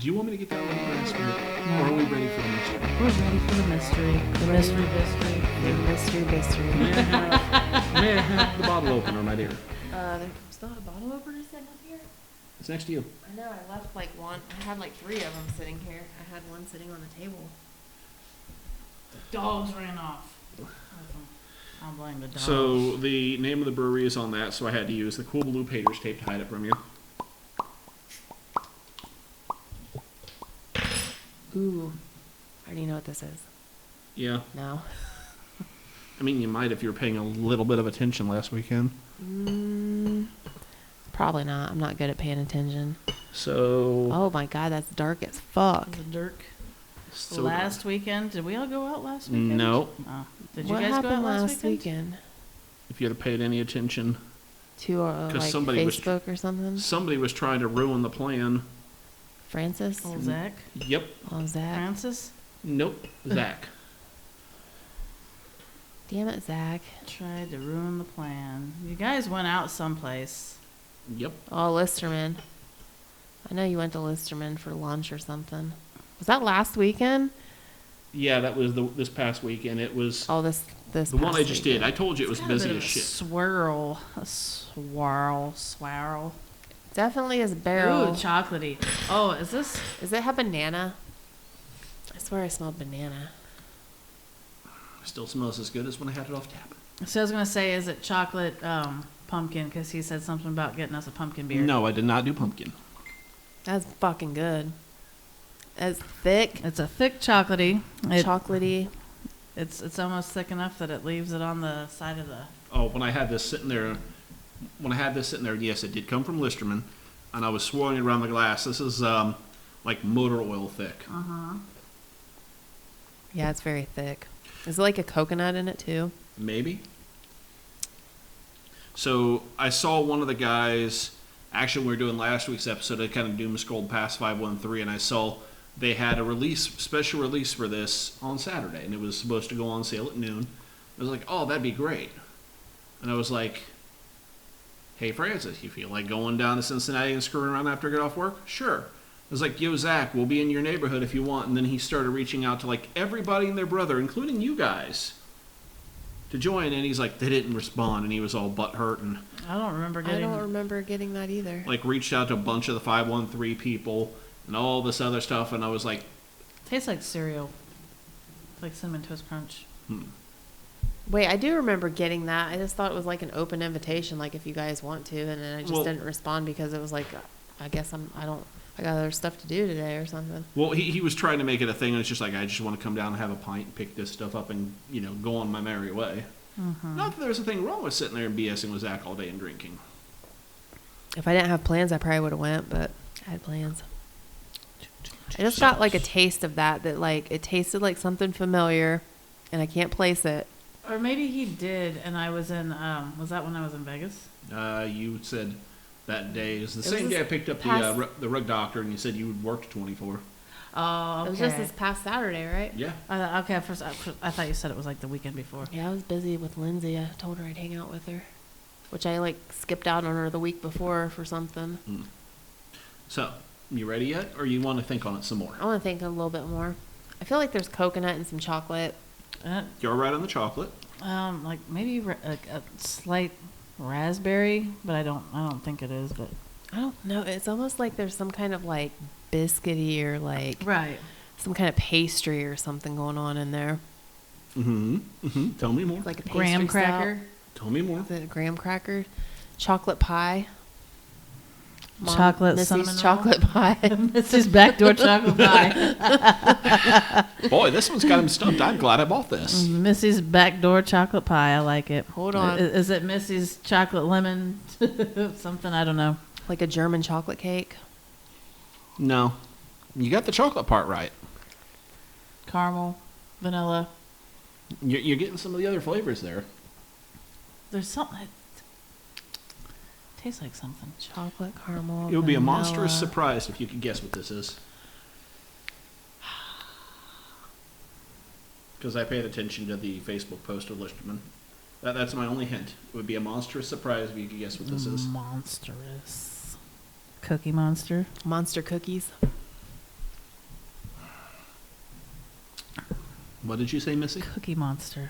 Do you want me to get that one last week? Or are we ready for the mystery? We're ready for the mystery. The mystery. May I have the bottle opener, my dear? There's not a bottle opener sitting up here. It's next to you. I know, I left like one. I had like 3 of them sitting here. I had one sitting on the table. The dogs ran off. I'll blame the dogs. So the name of the brewery is on that, so I had to use the cool blue painters tape to hide it from you. Ooh. I already know what this is. Yeah. No. I mean, you might if you were paying a little bit of attention last weekend. Probably not. I'm not good at paying attention. So... Oh my god, that's dark as fuck. The Dirk. So Last weekend, did we all go out last weekend? No. Oh. Did you What guys go happened out last weekend? If you had paid any attention, To like somebody was Facebook or something? somebody was trying to ruin the plan. Francis? Oh, Zach? Yep. Oh, Zach. Francis? Nope. Zach. Damn it, Zach. Tried to ruin the plan. You guys went out someplace. Yep. Oh, Listerman. I know you went to Listerman for lunch or something. Was that last weekend? Yeah, that was this past weekend. It was Oh, this the one I just did. I told you it was It's got a busy bit as of a shit. swirl. A swirl. Definitely is barrel. Ooh, chocolatey. Oh, is this? Does it have banana? I swear I smelled banana. Still smells as good as when I had it off tap. So I was going to say, is it chocolate pumpkin? Because he said something about getting us a pumpkin beer. No, I did not do pumpkin. That's fucking good. It's thick. It's a thick chocolatey. Chocolatey. It's almost thick enough that it leaves it on the side of the... Oh, when I had this sitting there, yes, it did come from Listerman, and I was swirling it around the glass. This is like motor oil thick. Uh-huh. Yeah, it's very thick. Is it like a coconut in it too? Maybe. So I saw one of the guys, actually we were doing last week's episode, I kind of doom scrolled past 513, and I saw they had a special release for this on Saturday, and it was supposed to go on sale at noon. I was like, oh, that'd be great. And I was like, hey, Francis, you feel like going down to Cincinnati and screwing around after I get off work? Sure. I was like, yo, Zach, we'll be in your neighborhood if you want. And then he started reaching out to like everybody and their brother, including you guys, to join. And he's like, they didn't respond, and he was all butthurt and I don't remember I don't remember getting that either. like reached out to a bunch of the 513 people and all this other stuff. And I was like, Tastes like cereal. Like Cinnamon Toast Crunch. Wait, I do remember getting that. I just thought it was like an open invitation, like if you guys want to, and then I just didn't respond because it was like, I guess I got other stuff to do today or something. well, he was trying to make it a thing, and it's just like, I just want to come down and have a pint and pick this stuff up and, go on my merry way. Mm-hmm. Not that there's a thing wrong with sitting there and BSing with Zach all day and drinking. If I didn't have plans, I probably would have went, but I had plans. I just got like a taste of that like it tasted like something familiar, and I can't place it. Or maybe he did, and I was in, was that when I was in Vegas? You said that day is the It same was day I picked up the rug doctor, and you said you would work 24. Oh, okay. It was just this past Saturday, right? Yeah. Okay, at first I thought you said it was like the weekend before. Yeah, I was busy with Lindsay. I told her I'd hang out with her, which I like skipped out on her the week before for something. So, you ready yet, or you want to think on it some more? I want to think a little bit more. I feel like there's coconut and some chocolate. You're right on the chocolate. Like maybe a slight raspberry, but I don't think it is. But I don't know. It's almost like there's some kind of like biscuity or like right, some kind of pastry or something going on in there. Tell me more. Like a pastry graham cracker. Tell me more. Is it a graham cracker? Chocolate pie. Chocolate cinnamon Missy's roll? chocolate pie. Missy's backdoor chocolate pie. Boy, this one's got him stumped. I'm glad I bought this. Missy's backdoor chocolate pie. I like it. Hold on. Is it Missy's chocolate lemon? Something, I don't know. Like a German chocolate cake. No. You got the chocolate part right. Caramel, vanilla. You're getting some of the other flavors there. There's something. Tastes like something. Chocolate, caramel, It would be a vanilla. monstrous surprise if you could guess what this is. Because I paid attention to the Facebook post of Listerman. That's my only hint. It would be a monstrous surprise if you could guess what this is. Monstrous. Cookie Monster. Monster cookies. What did you say, Missy? Cookie Monster.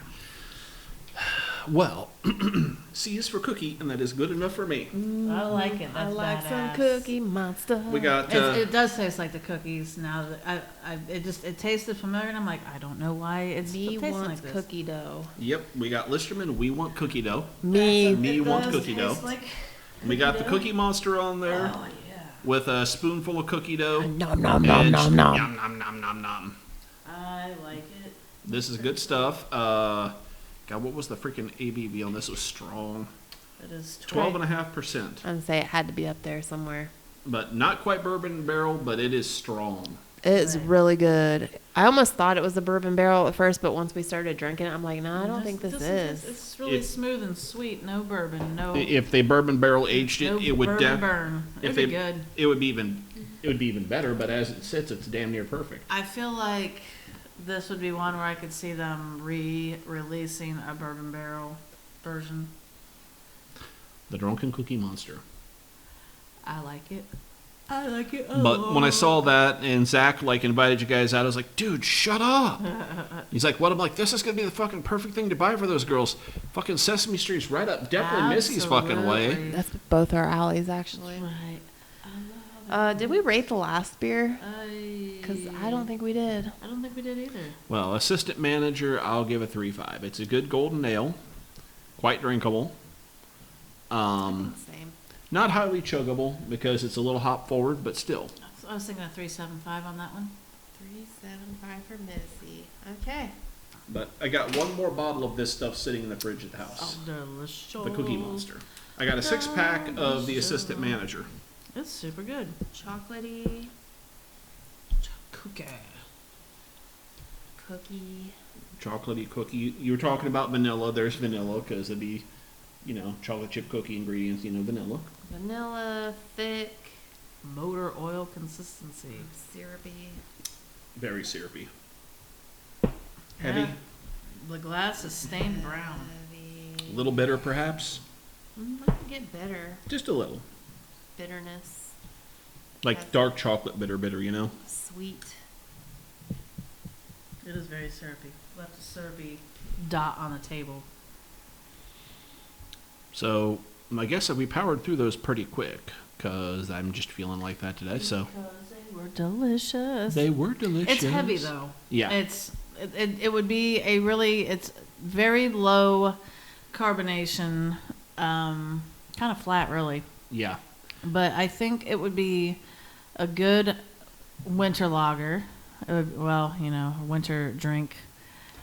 Well, C is for cookie, and that is good enough for me. I like it. I That's like some badass. Cookie Monster. We got It does taste like the cookies now. That it tasted familiar, and I'm like, I don't know why it's Me tasting wants like this. cookie dough. Yep, we got Listerman. We want cookie dough. Me. Me It wants does cookie dough. taste like We got the dough. Cookie Monster on there Oh yeah. with a spoonful of cookie dough. Nom nom And nom nom nom. Nom nom nom nom nom. I like it. This is good stuff. God, what was the freaking ABV on this? It was strong. It is 12.5%. I'm gonna say it had to be up there somewhere. But not quite bourbon barrel, but it is strong. It's Right. really good. I almost thought it was a bourbon barrel at first, but once we started drinking it, I'm like, no, I don't think this is. It's really It- smooth and sweet. No bourbon. No. If they bourbon barrel aged it, no it would bourbon burn. if It'd be they- good. It would be even better. But as it sits, it's damn near perfect. I feel like this would be one where I could see them re-releasing a bourbon barrel version. The Drunken Cookie Monster. I like it. I like it. But when I saw that and Zach like invited you guys out, I was like, dude, shut up. He's like, what? I'm like, this is gonna be the fucking perfect thing to buy for those girls. Fucking Sesame Street's right up, definitely Missy's fucking way. Absolutely. That's both our alleys, actually. Right. Did we rate the last beer? Because I don't think we did. I don't think we did either. Well, assistant manager, I'll give a 3.5. It's a good golden ale, quite drinkable. Same. Not highly chuggable because it's a little hop forward, but still. I was thinking a 3.75 on that one. 3.75 for Missy. Okay. But I got one more bottle of this stuff sitting in the fridge at the house. Delicious. The Cookie Monster. I got a 6-pack of the assistant manager. It's super good. Chocolatey Cookie. cookie. Chocolatey cookie. You were talking about vanilla. There's vanilla because it'd be, chocolate chip cookie ingredients, vanilla. Vanilla, thick, Motor oil consistency. syrupy. Very syrupy. Heavy. Yeah. The glass is stained brown. A little bitter, perhaps. Might get better. Just a little. Bitterness. Like dark chocolate bitter, Sweet. It is very syrupy. Left a syrupy dot on the table. So I guess that we powered through those pretty quick because I'm just feeling like that today. So Because they were delicious. they were delicious. It's heavy though. Yeah. It would be it's very low carbonation, kind of flat really. Yeah. But I think it would be a good winter lager. A winter drink.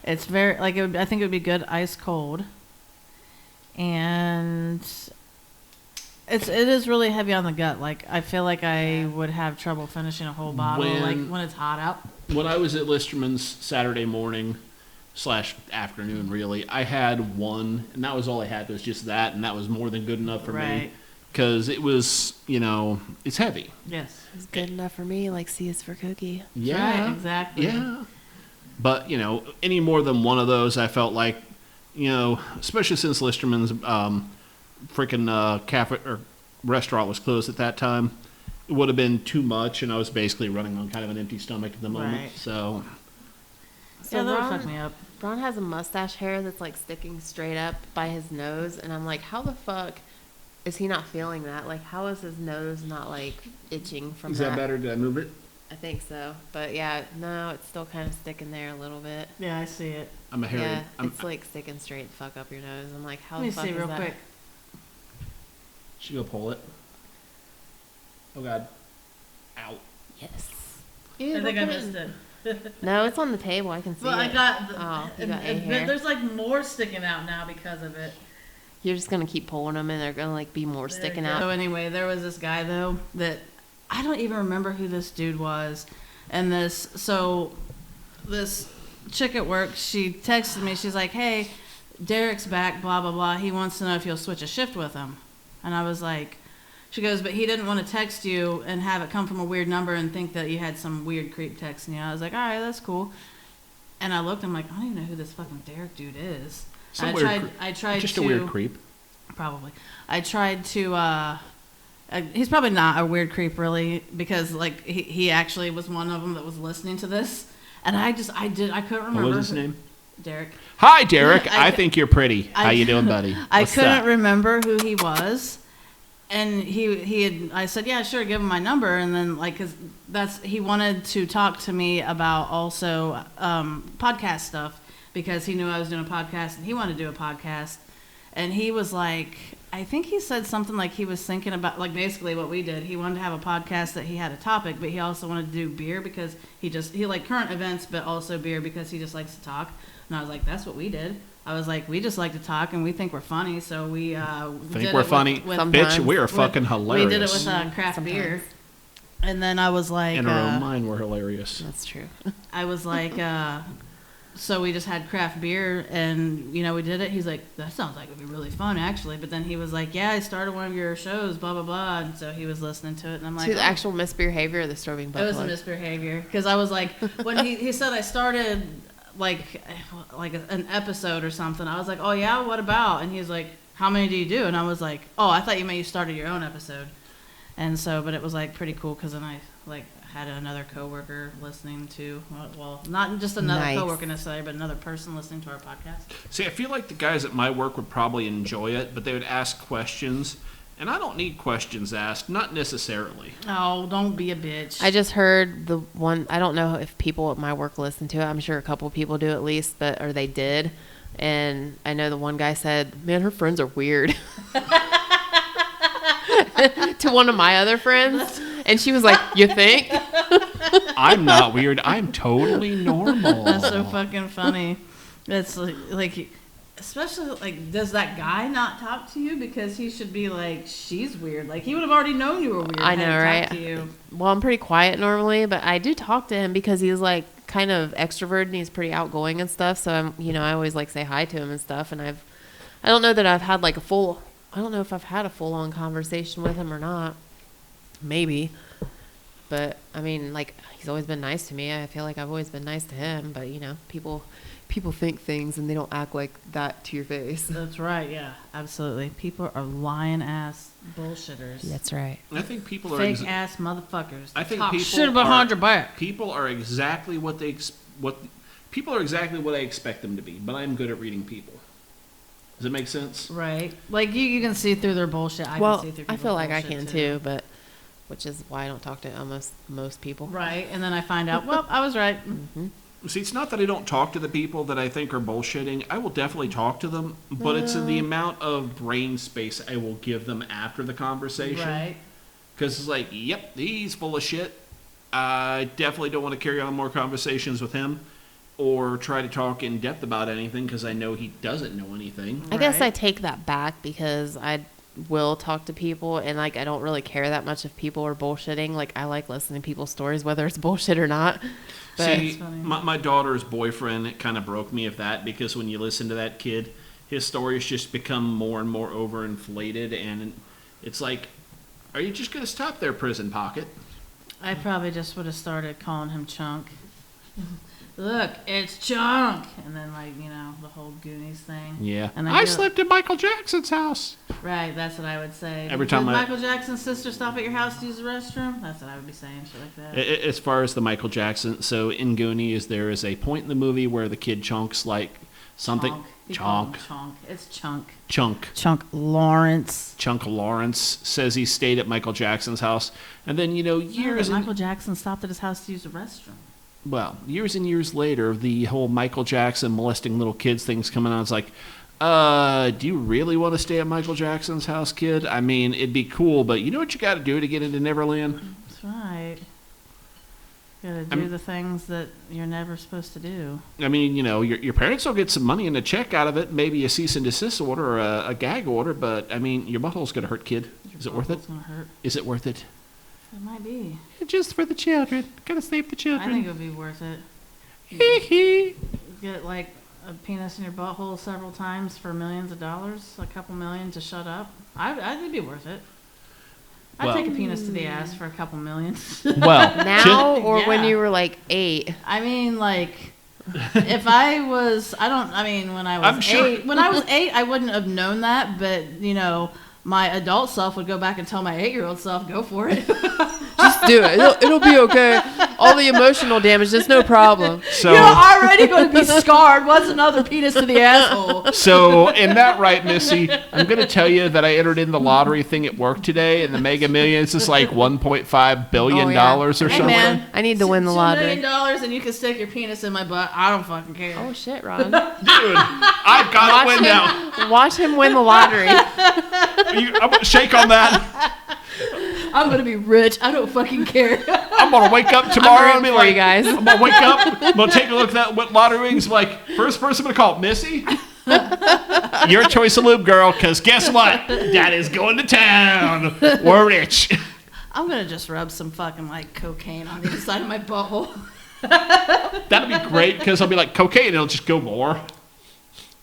It's very I think it would be good ice cold. And it is really heavy on the gut. Like I feel like I would have trouble finishing a whole bottle when it's hot out. When I was at Listerman's Saturday morning / afternoon, really, I had one, and that was all I had. Was just that, and that was more than good enough for me. Right. Because it was, it's heavy. Yes. It's good enough for me, like C is for cookie. Yeah. Right, exactly. Yeah. But, any more than one of those, I felt like, especially since Listerman's freaking cafe or restaurant was closed at that time, it would have been too much, and I was basically running on kind of an empty stomach at the moment. Right. So, Yeah, that would Ron, fuck me up. Ron has a mustache hair that's like sticking straight up by his nose, and I'm like, how the fuck is he not feeling that? Like, how is his nose not like itching from is that better? Did I move it? I think so, but yeah, no, it's still kind of sticking there a little bit. Yeah, I see it. I'm a hairy. Yeah, I'm, it's like sticking straight the fuck up your nose. I'm like, how Let me the fuck see is real that? quick. should go pull it. Oh, God. Ow. Yes. I Ew, think I don't put missed in- it. No, it's on the table. I can see Well, it. I got. Oh, you got A hair. There's like more sticking out now because of it. You're just gonna keep pulling them, and they're gonna like be more sticking So out. anyway, there was this guy though that I don't even remember who this dude was, and this chick at work, she texted me. She's like, "Hey, Derek's back. Blah blah blah. He wants to know if you'll switch a shift with him." And I was like, she goes, "But he didn't want to text you and have it come from a weird number and think that you had some weird creep texting you." I was like, "All right, that's cool." And I looked. I'm like, I don't even know who this fucking Derek dude is. Some I weird tried. cre- I tried Just to a weird creep. probably. I tried to. He's probably not a weird creep, really, because like he actually was one of them that was listening to this, And I couldn't remember. What was his name? Derek. Hi, Derek. I think you're pretty. How you doing, buddy? I couldn't remember who he was. And I said, yeah, sure, give him my number. And then, like, cause he wanted to talk to me about also podcast stuff, because he knew I was doing a podcast and he wanted to do a podcast. And he was like, I think he said something like he was thinking about, like, basically what we did. He wanted to have a podcast that he had a topic, but he also wanted to do beer because he liked current events, but also beer because he just likes to talk. And I was like, that's what we did. I was like, we just like to talk and we think we're funny, so we think we're funny. Bitch, we are fucking hilarious. We did it with craft beer. And then I was like, in our own mind, we're hilarious. That's true. I was like, so we just had craft beer and, you know, we did it. He's like, that sounds like it would be really fun, actually. But then he was like, yeah, I started one of your shows, blah, blah, blah. And so he was listening to it. And I'm like, the actual misBEERhavior or the Strobing butt It was plug? a misBEERhavior. Because I was like, when he said I started like an episode or something, I was like, oh yeah, what about? And he was like, how many do you do? And I was like, oh, I thought you meant you started your own episode. And so, but it was like pretty cool because then I like had another coworker listening to, well, not just another coworker necessarily, but another person listening to our podcast. See, I feel like the guys at my work would probably enjoy it, but they would ask questions. And I don't need questions asked, not necessarily. Oh, don't be a bitch. I just heard the one, I don't know if people at my work listen to it. I'm sure a couple people do at least, or they did. And I know the one guy said, man, her friends are weird. To one of my other friends. And she was like, you think? I'm not weird. I'm totally normal. That's so fucking funny. That's like especially, like, does that guy not talk to you? Because he should be like, she's weird. Like, he would have already known you were weird. I know, right? To you. Well, I'm pretty quiet normally, but I do talk to him because he's, like, kind of extrovert and he's pretty outgoing and stuff. So, I always, like, say hi to him and stuff. And I don't know that I've had, like, I don't know if I've had a full-on conversation with him or not. Maybe. But, I mean, like, he's always been nice to me. I feel like I've always been nice to him. But, people think things and they don't act like that to your face. That's right, yeah. Absolutely. People are lying ass bullshitters. That's right. I think people are fake ass motherfuckers. I think talk people shit behind your back. People are exactly what people are exactly what I expect them to be, but I'm good at reading people. Does it make sense? Right. Like you can see through their bullshit. I can see through people's I feel like I bullshit can too, but which is why I don't talk to almost most people. Right. And then I find out, well, I was right. Mm-hmm. See, it's not that I don't talk to the people that I think are bullshitting. I will definitely talk to them, but it's in the amount of brain space I will give them after the conversation. Right. Because it's like, yep, he's full of shit. I definitely don't want to carry on more conversations with him or try to talk in depth about anything because I know he doesn't know anything. I guess I take that back because I will talk to people and like I don't really care that much if people are bullshitting. Like I like listening to people's stories whether it's bullshit or not. But see, my daughter's boyfriend, it kind of broke me of that because when you listen to that kid, his stories just become more and more overinflated and it's like, are you just going to stop there, prison pocket? I probably just would have started calling him Chunk. Look, it's Chunk! And then, like, the whole Goonies thing. Yeah. And I slept in Michael Jackson's house. Right, that's what I would say. Every time Did Michael Jackson's sister stop at your house to use the restroom? That's what I would be saying, shit like that. As far as the Michael Jackson, so in Goonies, there is a point in the movie where the kid Chunk's like something. Chunk. It's Chunk. Chunk Lawrence. Chunk Lawrence says he stayed at Michael Jackson's house. And then, years... Michael Jackson stopped at his house to use the restroom. Well, years and years later, the whole Michael Jackson molesting little kids thing's coming on. It's like, do you really want to stay at Michael Jackson's house, kid? I mean, it'd be cool, but you know what you got to do to get into Neverland? That's right. You gotta do the things that you're never supposed to do. I mean, your parents will get some money and a check out of it, maybe a cease and desist order or a gag order, but, I mean, your butthole's going to hurt, kid. Is it worth it? Gonna hurt. Is it worth it? It might be. Just for the children. Gotta save the children. I think it would be worth it. Hee hee. Get, like, a penis in your butthole several times for millions of dollars, a couple million to shut up. I think it'd be worth it. I'd take a penis to the ass for a couple million. Well, now or when you were like 8? I mean, like, if I was, when I was 8, when I was 8, I wouldn't have known that, but, my adult self would go back and tell my 8-year-old self, go for it. Just do it. It'll be okay. All the emotional damage, there's no problem. So You're already going to be scarred. What's another penis to the asshole? So, in that right, Missy, I'm going to tell you that I entered in the lottery thing at work today, and the Mega Millions is like $1.5 billion or Hey, something. man. I need to win the lottery. $2 million and you can stick your penis in my butt. I don't fucking care. Oh shit, Ron. Dude, I've got to win now. Watch him win the lottery. I'm going to shake on that. I'm going to be rich. I don't fucking care. I'm going to wake up tomorrow and be for like, you guys. I'm going to wake up, I'm going to take a look at that what lottery wings, like, first person I'm going to call, Missy, your choice of lube, girl, because guess what? Daddy's going to town. We're rich. I'm going to just rub some fucking, like, cocaine on the inside of my butthole. That'd be great, because I'll be like, cocaine, it'll just go more.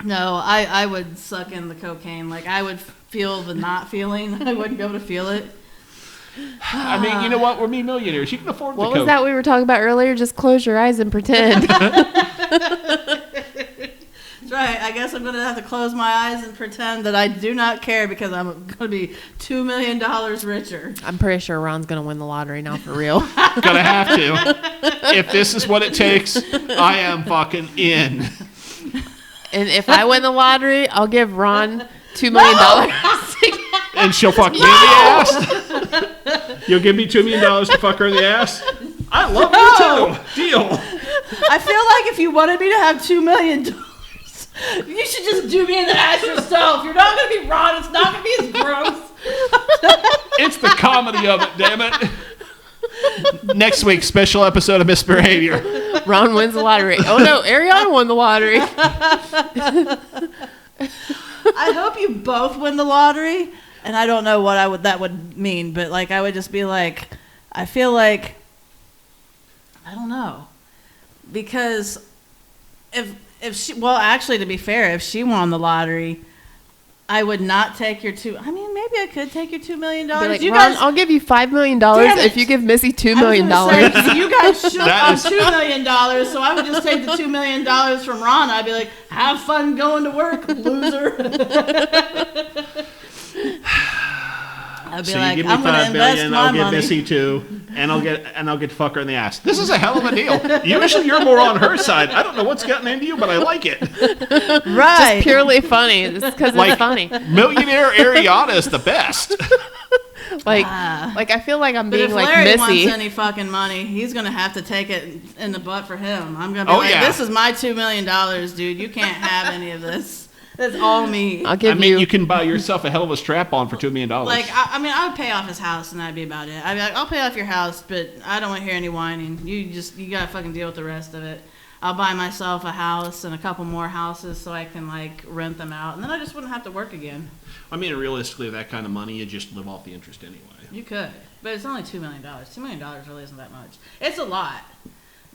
No, I would suck in the cocaine. Like, I would feel the not feeling. I wouldn't be able to feel it. I mean, you know what? We're millionaires. You can afford What the was coke. that we were talking about earlier? Just close your eyes and pretend. That's right. I guess I'm going to have to close my eyes and pretend that I do not care because I'm going to be $2 million richer. I'm pretty sure Ron's gonna win the lottery now for real. Gonna have to. If this is what it takes, I am fucking in. And if I win the lottery, I'll give Ron $2 million. And she'll fuck me in the ass. You'll give me $2 million to fuck her in the ass? I love you too. Deal. I feel like if you wanted me to have $2 million, you should just do me in the ass yourself. You're not going to be Ron. It's not going to be as gross. It's the comedy of it, damn it. Next week, special episode of misBEERhavior. Ron wins the lottery. Oh no, Ariana won the lottery. I hope you both win the lottery. And I don't know what that would mean, but like I would just be like, I feel like, I don't know, because if she, well, actually, to be fair, if she won the lottery, I would not take your I mean, maybe I could take your $2 million. Like, You Ron, guys, I'll give you $5 million Damn it. if you give Missy $2 I million. was gonna say, you guys shook That on is- $2 million, so I would just take the $2 million from Ron. I'd be like, have fun going to work, loser. I'd be So like, you give me I'm going to $5 invest million, my I'll give money. Missy $2, and I'll get to fuck her in the ass. This is a hell of a deal. Usually you're more on her side. I don't know what's gotten into you, but I like it. Right. Purely funny. It's because Like- it's funny. Millionaire Ariana is the best. Like I feel like I'm But being if like Larry Missy. wants any fucking money, he's going to have to take it in the butt for him. I'm going to be Oh, like, yeah. this is my $2 million, dude. You can't have any of this. That's all me. I'll I give mean, you. you can buy yourself a hell of a strap-on for $2 million. Like, I mean, I would pay off his house and that'd be about it. I'd be like, I'll pay off your house, but I don't want to hear any whining. You got to fucking deal with the rest of it. I'll buy myself a house and a couple more houses so I can, like, rent them out. And then I just wouldn't have to work again. I mean, realistically, that kind of money, you just live off the interest anyway. You could. But it's only $2 million. $2 million really isn't that much. It's a lot.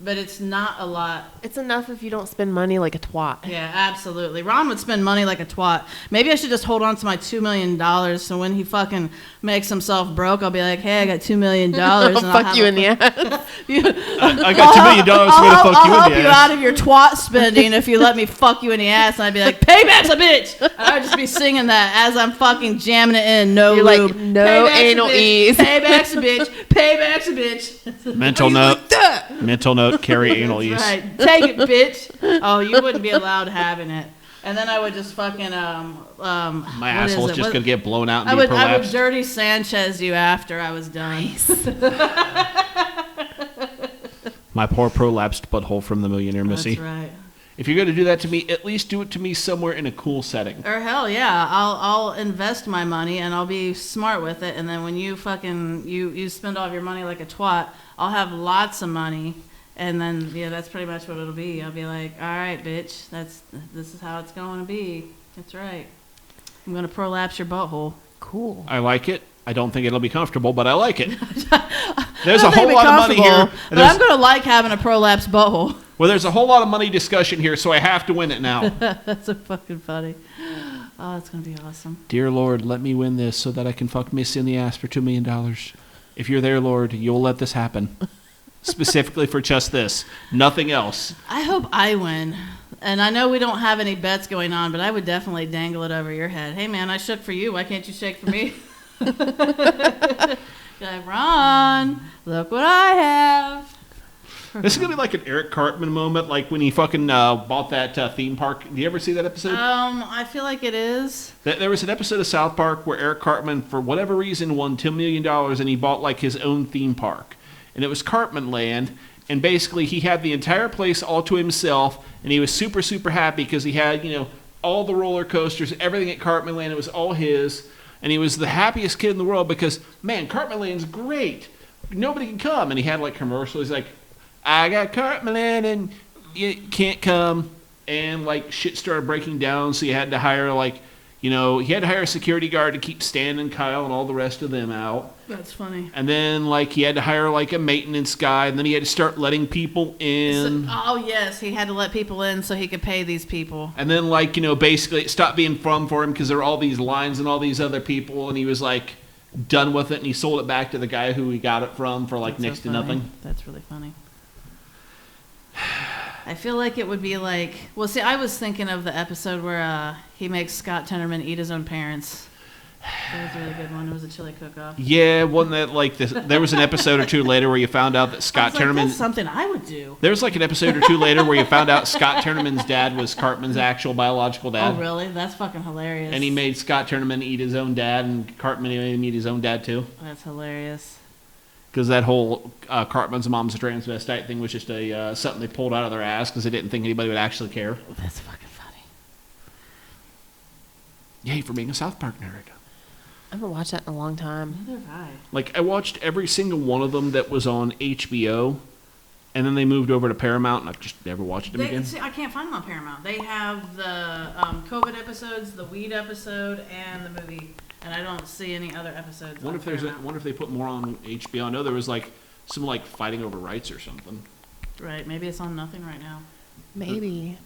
But it's not a lot. It's enough if you don't spend money like a twat. Yeah, absolutely. Ron would spend money like a twat. Maybe I should just hold on to my $2 million so when he fucking makes himself broke, I'll be like, hey, I got $2 million. I'll and fuck you in the ass. I got $2 million. We're going to fuck I'll you help in the you ass. out of your twat spending if you let me fuck you in the ass. And I'd be like, payback's a bitch. And I'd just be singing that as I'm fucking jamming it in. No You're lube. like, no Payback's a anal bitch. ease. Payback's a bitch. Payback's a bitch. Mental note. Mental note, carry anal ease. Right. Take it, bitch. Oh, you wouldn't be allowed having it. And then I would just fucking My asshole's just going to get blown out and I be would prolapsed. dirty Sanchez you after I was done. My poor prolapsed butthole from the millionaire Missy. That's right. If you're going to do that to me, at least do it to me somewhere in a cool setting. Or hell yeah, I'll invest my money and I'll be smart with it. And then when you fucking you spend all of your money like a twat, I'll have lots of money. And then that's pretty much what it'll be. I'll be like, all right, bitch, this is how it's going to be. That's right. I'm gonna prolapse your butthole. Cool. I like it. I don't think it'll be comfortable, but I like it. There's I a don't think whole it'd be lot of money here. comfortable, But I'm gonna like having a prolapsed butthole. Well, there's a whole lot of money discussion here, so I have to win it now. That's so fucking funny. Oh, it's gonna be awesome. Dear Lord, let me win this so that I can fuck Missy in the ass for $2 million. If you're there, Lord, you'll let this happen. Specifically for just this. Nothing else. I hope I win. And I know we don't have any bets going on, but I would definitely dangle it over your head. Hey, man, I shook for you. Why can't you shake for me? Like, Ron, look what I have. This is going to be like an Eric Cartman moment, like when he fucking bought that theme park. Do you ever see that episode? I feel like it is. There was an episode of South Park where Eric Cartman, for whatever reason, won $10 million and he bought like his own theme park. And it was Cartman Land. And basically he had the entire place all to himself. And he was super, super happy because he had, all the roller coasters, everything at Cartman Land. It was all his. And he was the happiest kid in the world because, man, Cartman Land's great. Nobody can come. And he had like commercials. He's like, I got Cartman Land and you can't come. And like shit started breaking down. So he had to hire he had to hire a security guard to keep Stan and Kyle and all the rest of them out. That's funny. And then he had to hire a maintenance guy. And then he had to start letting people in. Yes, he had to let people in so he could pay these people. And then basically it stopped being fun for him because there were all these lines and all these other people. And he was done with it. And he sold it back to the guy who he got it from for That's next so to funny. nothing. That's really funny. I feel like it would be I was thinking of the episode where he makes Scott Tenorman eat his own parents. That was a really good one. It was a chili cook-off. Yeah, wasn't that there was an episode or two later where you found out that Scott Tenorman... That's something I would do. There was an episode or two later where you found out Scott Tenorman's dad was Cartman's actual biological dad. Oh, really? That's fucking hilarious. And he made Scott Tenorman eat his own dad, and Cartman made him eat his own dad too. That's hilarious. Because that whole Cartman's mom's a transvestite thing was just something they pulled out of their ass because they didn't think anybody would actually care. That's fucking funny. Yay for being a South Park nerd. I haven't watched that in a long time. Neither have I. I watched every single one of them that was on HBO, and then they moved over to Paramount, and I've just never watched them again. See, I can't find them on Paramount. They have the COVID episodes, the weed episode, and the movie. And I don't see any other episodes. Wonder if they put more on HBO. I know there was some fighting over rights or something. Right, maybe it's on nothing right now. Maybe.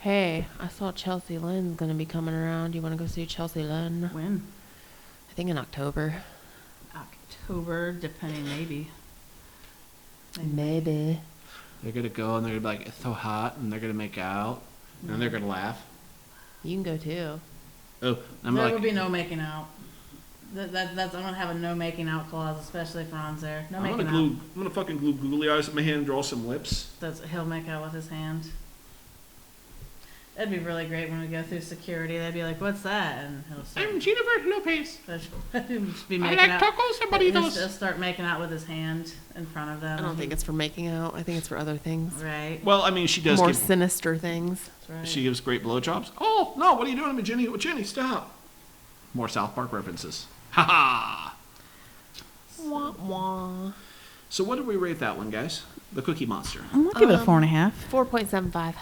Hey, I saw Chelsea Lynn's going to be coming around. You want to go see Chelsea Lynn? When? I think in October. October, depending, maybe. Maybe. They're going to go, and they're going to be it's so hot, and they're going to make out, and then they're going to laugh. You can go too. Oh, there will be no making out. That's I'm gonna have a no making out clause, especially if Ron's there. No making out. I'm gonna fucking glue googly eyes at my hand and draw some lips. He'll make out with his hand. That'd be really great when we go through security. They'd be like, "What's that?" And he'll say, I'm Jennifer Lopez. Just be I making like out. tacos and burritos. He'll start making out with his hand in front of them. I don't think it's for making out. I think it's for other things. Right. Well, I mean, she does More give, sinister things. That's right. she gives great blowjobs. Oh no! What are you doing to me, Jenny? Jenny, stop! More South Park references. Ha ha! Wah, wah. So what did we rate that one, guys? The Cookie Monster. I'm gonna give it a 4.5. 4.75.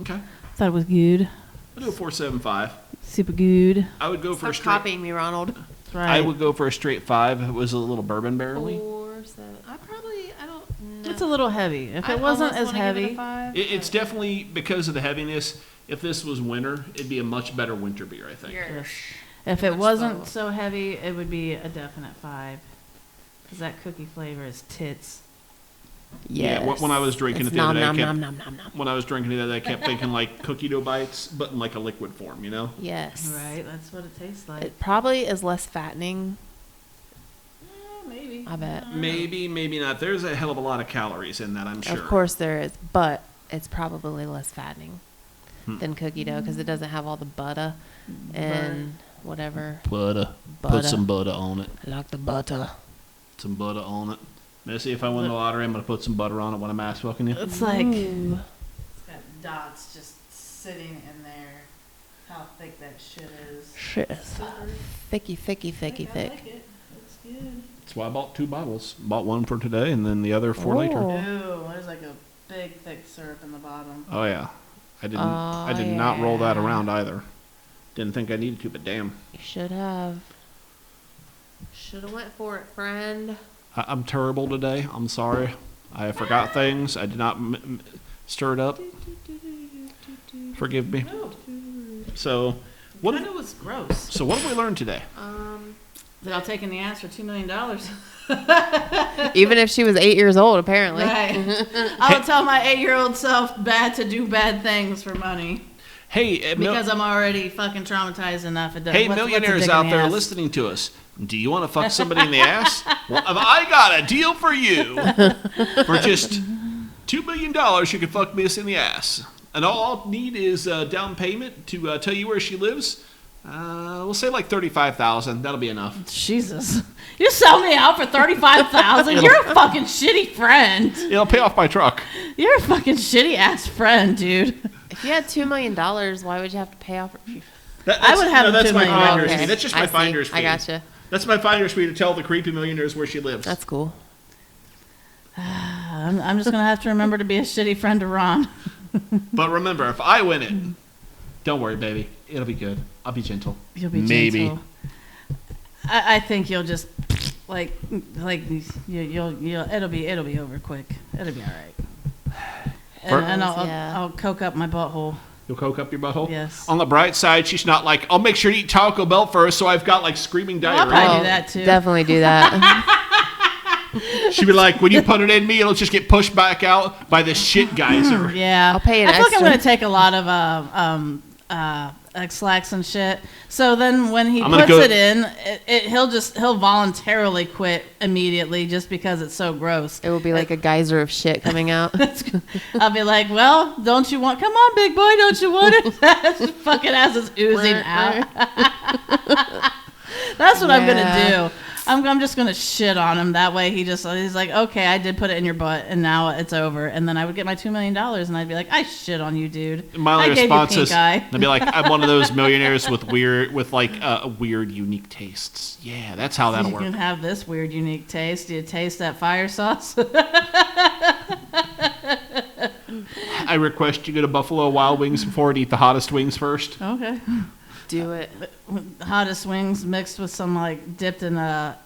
Okay. Thought it was good. I'll do a 4.75. Super good. I would go for a Stop straight. copying me, Ronald. That's right. I would go for a straight 5 if it was a little bourbon barrely. 4, 7. I don't know. It's a little heavy. If it wasn't as heavy, It's definitely because of the heaviness. If this was winter, it'd be a much better winter beer, I think. if it Much wasn't so. so heavy, it would be a definite 5. Because that cookie flavor is tits. Yes. Yeah, when I was drinking it the other day, I kept, nom. when I was drinking it, I kept thinking cookie dough bites, but in a liquid form, Yes. Right, that's what it tastes like. It probably is less fattening. Maybe. I bet. Maybe, maybe not. There's a hell of a lot of calories in that, I'm sure. Of course there is, but it's probably less fattening than cookie dough because it doesn't have all the butter and whatever. Butter. Butter. Put some butter on it. I like the butter. Some butter on it. Let's see if I win the lottery, I'm going to put some butter on it when I'm ass fucking you. It's like, Ooh. it's got dots just sitting in there. How thick that shit is. Shit is thicky. I like it. It's good. That's why I bought 2 bottles. Bought one for today and then the other for later. Oh. Ooh, there's like a big thick syrup in the bottom. Oh, yeah. I did not roll that around either. Didn't think I needed to, but damn. You should have. Should have went for it, friend. I'm terrible today. I'm sorry. I forgot things. I did not stir it up. Forgive me. No, So, what? kind of was gross. So what have we learned today? That I'll take in the ass for $2 million. Even if she was 8 years old, apparently. Right. I would tell my 8-year-old self to do bad things for money. Hey, because I'm already fucking traumatized enough. Hey, millionaires out there listening to us. Do you want to fuck somebody in the ass? Well, I got a deal for you. For just $2 million, you can fuck Miss in the ass. And all I'll need is a down payment to tell you where she lives. We'll say like $35,000. That'll be enough. Jesus. You sell me out for $35,000? You're a fucking shitty friend. It'll pay off my truck. You're a fucking shitty ass friend, dude. If you had $2 million, why would you have to pay off? I would have that's $2 my million. finder's Okay. fee. That's just my finder's fee. I gotcha. That's my finder's fee to tell the creepy millionaires where she lives. That's cool. I'm just going to have to remember to be a shitty friend to Ron. But remember, if I win it, don't worry, baby. It'll be good. I'll be gentle. You'll be Maybe. gentle. I think you'll just like you'll it'll be over quick. It'll be all right. And I'll coke up my butthole. You'll coke up your butthole? Yes. On the bright side, she's not like, I'll make sure to eat Taco Bell first so I've got like screaming diarrhea. I'll probably do that too. Definitely do that. She'd be like, when you put it in me, it'll just get pushed back out by this shit geyser. Yeah. I'll pay an I feel like I'm extra. going to take a lot of X-Lax and shit. So then when he puts it in, he'll voluntarily quit immediately just because it's so gross. It will be like a geyser of shit coming out. I'll be like, well, don't you want, come on, big boy, don't you want it? Fucking ass is oozing out. That's what I'm going to do. I'm just going to shit on him. That way he's like, okay, I did put it in your butt and now it's over. And then I would get my $2 million and I'd be like, I shit on you, dude. My only I gave you response pink is, eye. I'd be like, I'm one of those millionaires with weird, unique tastes. Yeah, that's how that'll You work. can have this weird, unique taste. Do you taste that fire sauce? I request you go to Buffalo Wild Wings before and eat the hottest wings first. Okay. Do it. Hottest wings mixed with some, like, dipped in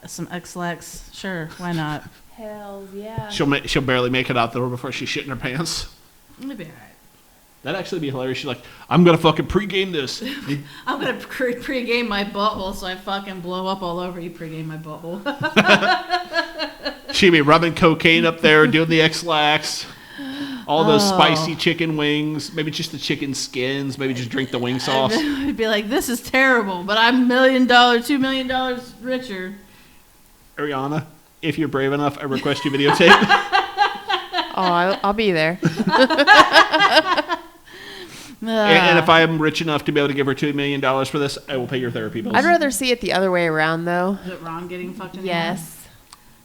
some X-Lax. Sure, why not? Hell yeah. She'll barely make it out the door before she's shitting her pants. It'll be all right. That'd actually be hilarious. She's like, I'm going to fucking pregame this. I'm going to pregame my butthole so I fucking blow up all over you. Pregame my butthole. She'd be rubbing cocaine up there, doing the X-Lax. All those spicy chicken wings. Maybe just the chicken skins. Maybe just drink the wing sauce. I'd be like, this is terrible, but I'm $2 million richer. Ariana, if you're brave enough, I request you videotape. I'll be there. And if I am rich enough to be able to give her $2 million for this, I will pay your therapy bills. I'd rather see it the other way around, though. Is it Ron getting fucked in the Yes. ass?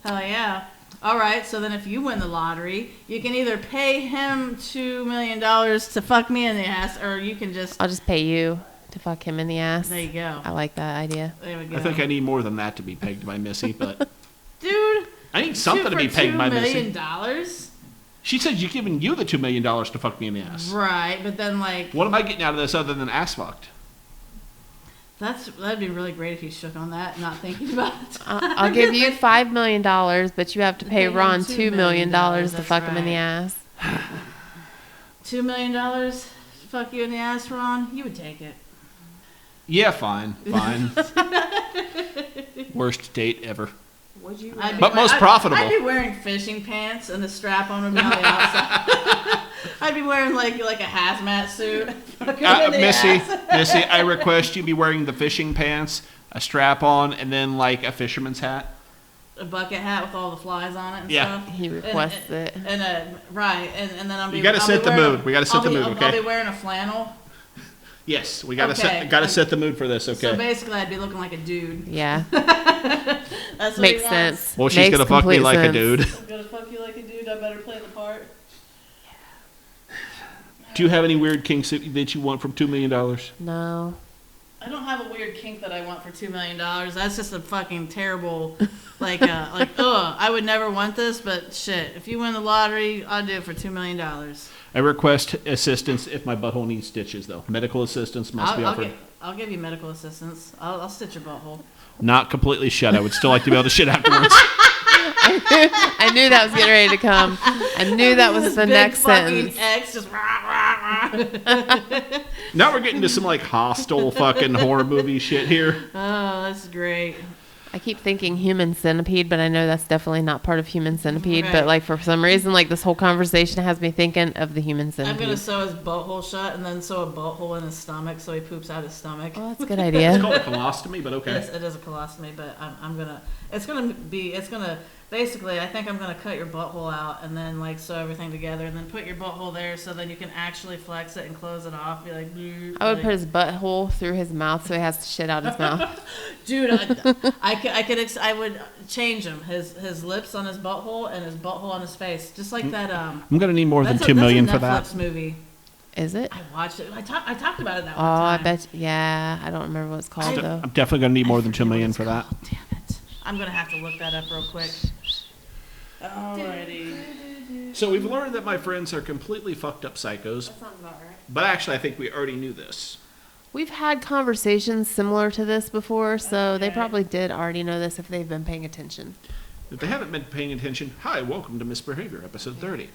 Hell yeah. All right, so then if you win the lottery, you can either pay him $2 million to fuck me in the ass, or you can just... I'll just pay you to fuck him in the ass. There you go. I like that idea. There we go. I think I need more than that to be pegged by Missy, but... Dude! I need something to be pegged by Missy. $2 million? She said she's giving you the $2 million to fuck me in the ass. Right, but then, like... What am I getting out of this other than ass fucked? That'd be really great if you shook on that, not thinking about it. I'll give you $5 million, but you have to pay Pay him Ron $2 $2 million to that's fuck him in the right. ass. $2 million to fuck you in the ass, Ron? You would take it. Yeah, fine. Worst date ever. Would you? But most profitable. I'd be wearing fishing pants and the strap on would be on the outside. I'd be wearing like a hazmat suit. Missy, I request you be wearing the fishing pants, a strap on, and then like a fisherman's hat. A bucket hat with all the flies on it and Yeah. stuff. He requests it. And then I'll be. You gotta set the mood. We gotta set the mood, I'll okay? be wearing a flannel. Yes, we gotta Okay. set the mood for this, okay? So basically, I'd be looking like a dude. Yeah. That's what Makes he wants. sense. Well, she's Makes gonna fuck me complete like a sense. dude. I'm gonna fuck you like a dude. I better play the part. Do you have any weird kinks that you want from $2 million? No. I don't have a weird kink that I want for $2 million. That's just a fucking terrible, I would never want this, but shit, if you win the lottery, I'll do it for $2 million. I request assistance if my butthole needs stitches, though. Medical assistance must be offered. I'll give you medical assistance. I'll stitch your butthole. Not completely shut. I would still like to be able to shit afterwards. I knew that was getting ready to come. I knew that was the Big next fucking sentence. X just rah, rah, rah. Now we're getting to some like hostile fucking horror movie shit here. Oh, that's great. I keep thinking human centipede, but I know that's definitely not part of human centipede. Right. But like for some reason, like this whole conversation has me thinking of the human I'm centipede. gonna sew his butthole shut and then sew a butthole in his stomach so he poops out his stomach. Oh, that's a good It's idea. called a colostomy, but okay. Yes, it is a colostomy, but it's gonna basically, I think I'm gonna cut your butthole out and then like sew everything together and then put your butthole there so then you can actually flex it and close it off. Be like, I would put his butthole through his mouth so he has to shit out his mouth. dude, I would change him. His lips on his butthole and his butthole on his face, just like that. I'm gonna need more than That's $2 million that's a for that. Netflix movie. Is it? I watched it. I talked about it that Oh, one I time. bet. Yeah, I don't remember what it's called though. I'm definitely gonna need more than I forget $2 what million it's for that. called. Damn it! I'm gonna have to look that up real quick. Alrighty. So we've learned that my friends are completely fucked up psychos, That sounds about right. but actually I think we already knew this. We've had conversations similar to this before, so they Okay. probably did already know this if they've been paying attention. If they haven't been paying attention, hi, welcome to misBEERhavior, episode 30.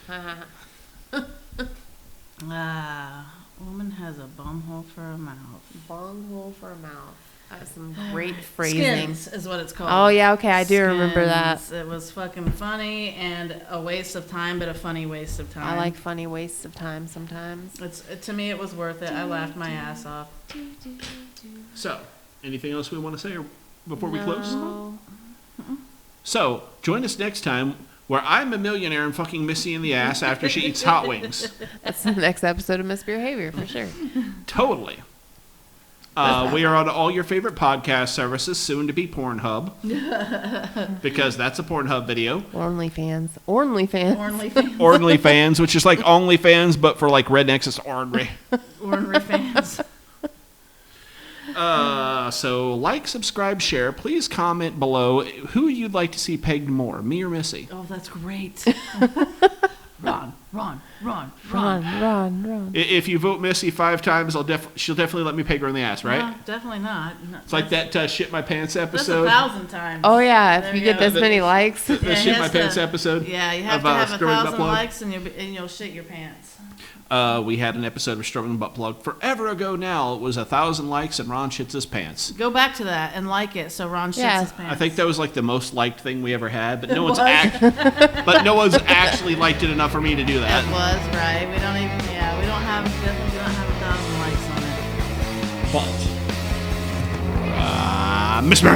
Woman has a bumhole for a mouth. Bonghole for a mouth. That's some great phrasing. Skins is what it's called. Oh yeah, okay, I do remember that. Skins. It was fucking funny and a waste of time, but a funny waste of time. I like funny wastes of time sometimes. To me, it was worth it. I laughed my ass off. So, anything else we want to say before we close? No. So, join us next time where I'm a millionaire and fucking Missy in the ass after she eats hot wings. That's the next episode of misBEERhavior for sure. Totally. We are on all your favorite podcast services, soon to be Pornhub, because that's a Pornhub video. OnlyFans. OnlyFans, which is like OnlyFans, but for like rednecks, it's ornery. Ornery fans. So like, subscribe, share. Please comment below who you'd like to see pegged more, me or Missy. Oh, that's great. Run. If you vote Missy 5 times, she'll definitely let me peg her in the ass, right? No, definitely not. It's like that shit my pants That's episode. 1,000 times. Oh yeah, There if you you get go. this many likes. The Yeah, shit he my has pants to- episode. Yeah, you have of, to have Strumming Butt 1,000 Plug. likes and you'll shit your pants. We had an episode of Strumming Butt Plug forever ago now. It was 1,000 likes and Ron shits his pants. Go back to that and like it so Ron shits Yeah. his pants. I think that was like the most liked thing we ever had, but no It one's was. but no one's actually liked it enough for me to do That that. was right. We don't definitely don't have 1,000 likes on it. But Mr.